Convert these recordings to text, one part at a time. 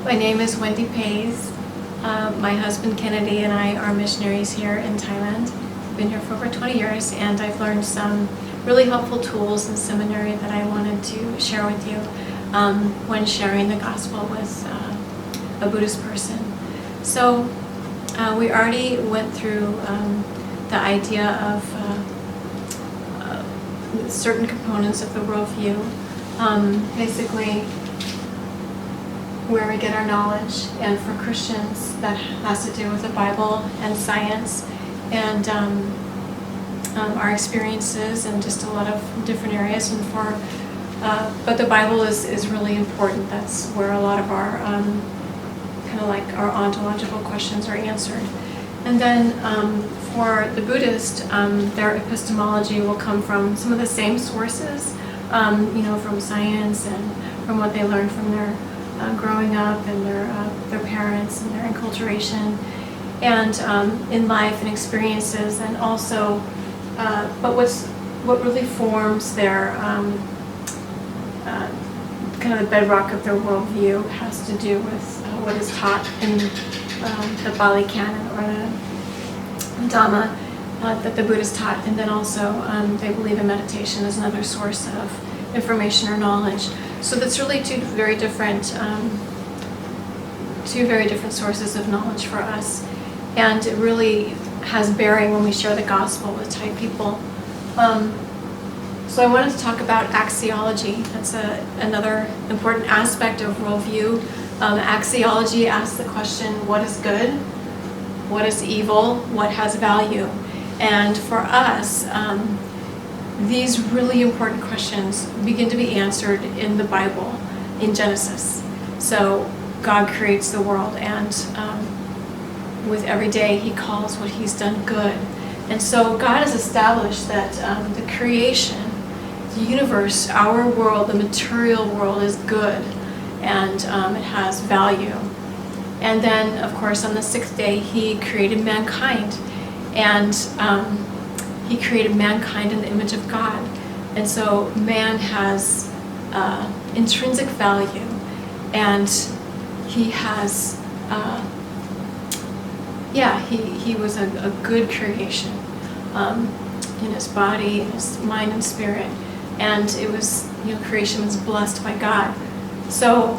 My name is Wendy Pays. My husband Kennedy and I are missionaries here in Thailand. We've been here for over 20 years, and I've learned some really helpful tools in seminary that I wanted to share with you when sharing the gospel with a Buddhist person. So we already went through the idea of certain components of the worldview, basically where we get our knowledge, and for Christians that has to do with the Bible and science and our experiences and just a lot of different areas. And but the Bible is really important. That's where a lot of our kind of like our ontological questions are answered. And then for the Buddhist, their epistemology will come from some of the same sources, from science and from what they learned from their growing up and their parents and their enculturation, and in life and experiences, and also, but what really forms their kind of the bedrock of their worldview has to do with what is taught in the Pali Canon or the Dhamma that the Buddhists taught, and then also they believe in meditation as another source of information or knowledge. So that's really two very different sources of knowledge for us, and it really has bearing when we share the gospel with Thai people. So I wanted to talk about axiology. That's another important aspect of worldview. Axiology asks the question, what is good? What is evil? What has value? And for us, these really important questions begin to be answered in the Bible, in Genesis. So God creates the world, and with every day He calls what He's done good. And so God has established that the creation, the universe, our world, the material world is good, and it has value. And then, of course, on the sixth day He created mankind, and He created mankind in the image of God. And so man has intrinsic value, and he has, he was a good creation in his body, in his mind and spirit. And it was, creation was blessed by God. So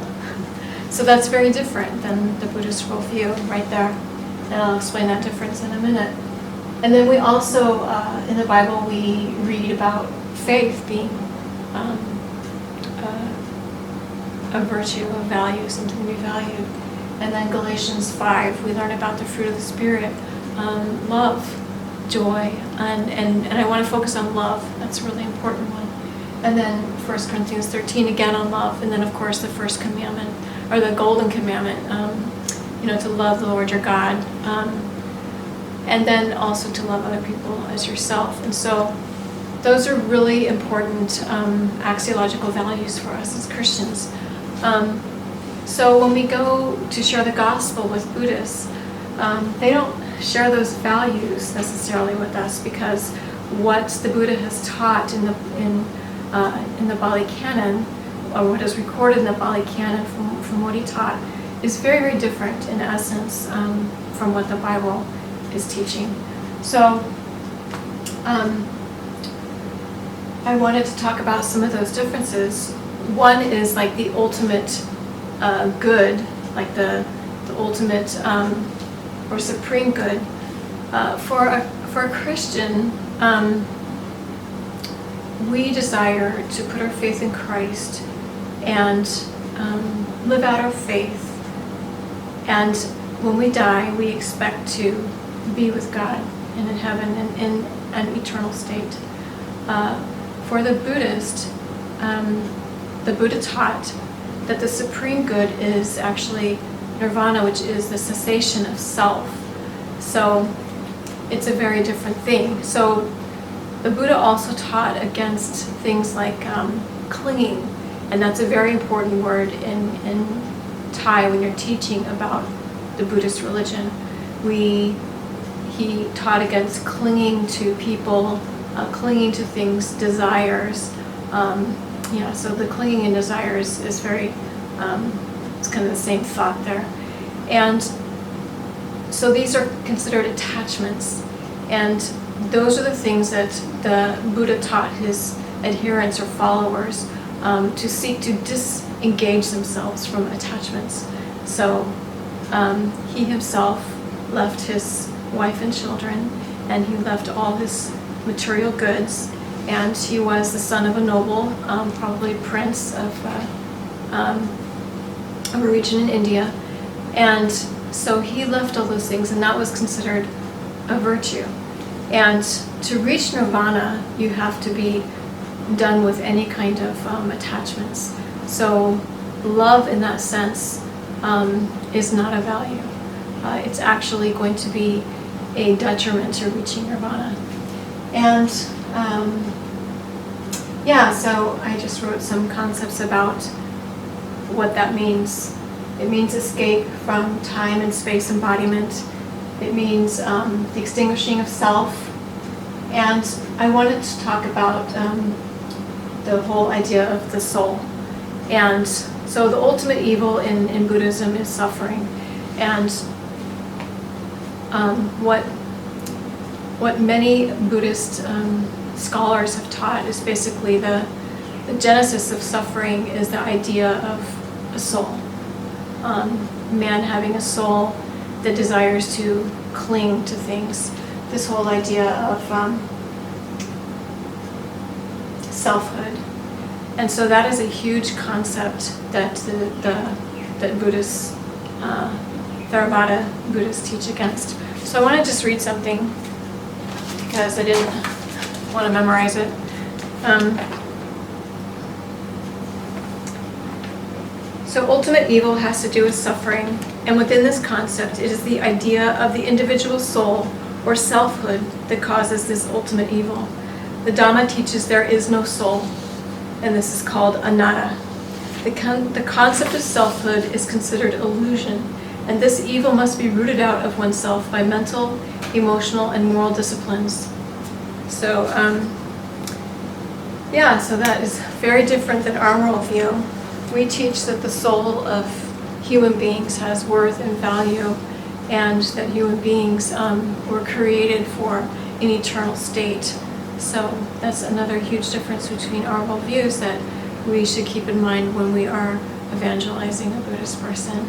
that's very different than the Buddhist worldview right there. And I'll explain that difference in a minute. And then we also, in the Bible, we read about faith being a virtue, of value, something to be valued. And then Galatians 5, we learn about the fruit of the Spirit, love, joy, and I want to focus on love. That's a really important one. And then 1 Corinthians 13, again on love. And then, of course, the first commandment, or the golden commandment, to love the Lord your God. And then also to love other people as yourself. And so those are really important axiological values for us as Christians. So when we go to share the gospel with Buddhists, they don't share those values necessarily with us, because what the Buddha has taught in the Pali Canon, or what is recorded in the Pali Canon from what he taught, is very, very different in essence from what the Bible is teaching. So I wanted to talk about some of those differences. One is like the ultimate good, like the ultimate or supreme good. For a Christian, we desire to put our faith in Christ and live out our faith. And when we die, we expect to be with God and in heaven and in an eternal state. For the Buddhist, the Buddha taught that the supreme good is actually nirvana, which is the cessation of self. So it's a very different thing. So the Buddha also taught against things like clinging, and that's a very important word in Thai when you're teaching about the Buddhist religion. He taught against clinging to people, clinging to things, desires. So the clinging and desires is very, it's kind kind of the same thought there. And so these are considered attachments. And those are the things that the Buddha taught his adherents or followers to seek to disengage themselves from attachments. So he himself left his wife and children, and he left all his material goods, and he was the son of a noble, probably prince of a region in India. And so he left all those things, and that was considered a virtue. And to reach nirvana, you have to be done with any kind of attachments. So love in that sense is not a value. It's actually going to be a detriment to reaching nirvana. And so I just wrote some concepts about what that means. It means escape from time and space embodiment. It means the extinguishing of self. And I wanted to talk about the whole idea of the soul. And so the ultimate evil in Buddhism is suffering. And what many Buddhist scholars have taught is basically the genesis of suffering is the idea of a soul. Man having a soul that desires to cling to things. This whole idea of selfhood. And so that is a huge concept that that Buddhists, Theravada Buddhists teach against. So I want to just read something because I didn't want to memorize it. So ultimate evil has to do with suffering, and within this concept, it is the idea of the individual soul or selfhood that causes this ultimate evil. The Dhamma teaches there is no soul, and this is called anatta. The concept of selfhood is considered illusion, and this evil must be rooted out of oneself by mental, emotional, and moral disciplines. So, so that is very different than our worldview. We teach that the soul of human beings has worth and value, and that human beings were created for an eternal state. So that's another huge difference between our worldviews that we should keep in mind when we are evangelizing a Buddhist person.